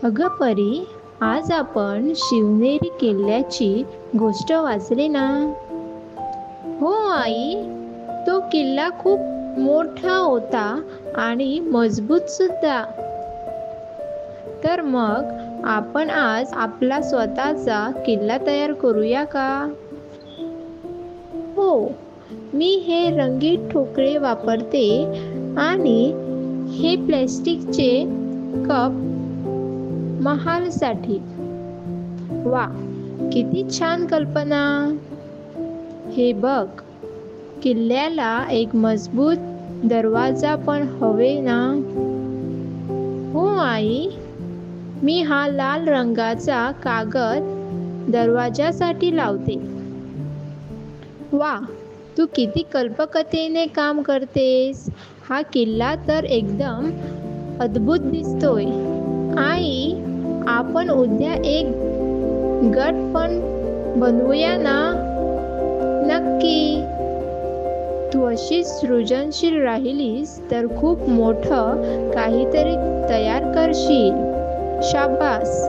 अगं परी, आज आपण शिवनेरी किल्ल्याची गोष्ट वाचली ना? हो आई, तो किल्ला खूप मोठा होता आणि मजबूत सुद्धा. तर मग आपण आज आपला स्वतःचा किल्ला तयार करूया का? हो, मी हे रंगीत ठोकळे वापरते आणि हे प्लॅस्टिकचे कप महालसाठी. वा, किती छान कल्पना! हे बघ, किल्ल्याला एक मजबूत दरवाजा पण हवे ना? हो आई, मी हा लाल रंगाचा कागद दरवाजासाठी लावते. वा, तू किती कल्पकतेने काम करतेस. हा किल्ला तर एकदम अद्भुत दिसतोय. आई, आपण उद्या एक गट पण बनवूया ना? नक्की. तू अशी सृजनशील राहिलीस तर खूप मोठं काहीतरी तयार करशील. शाबास.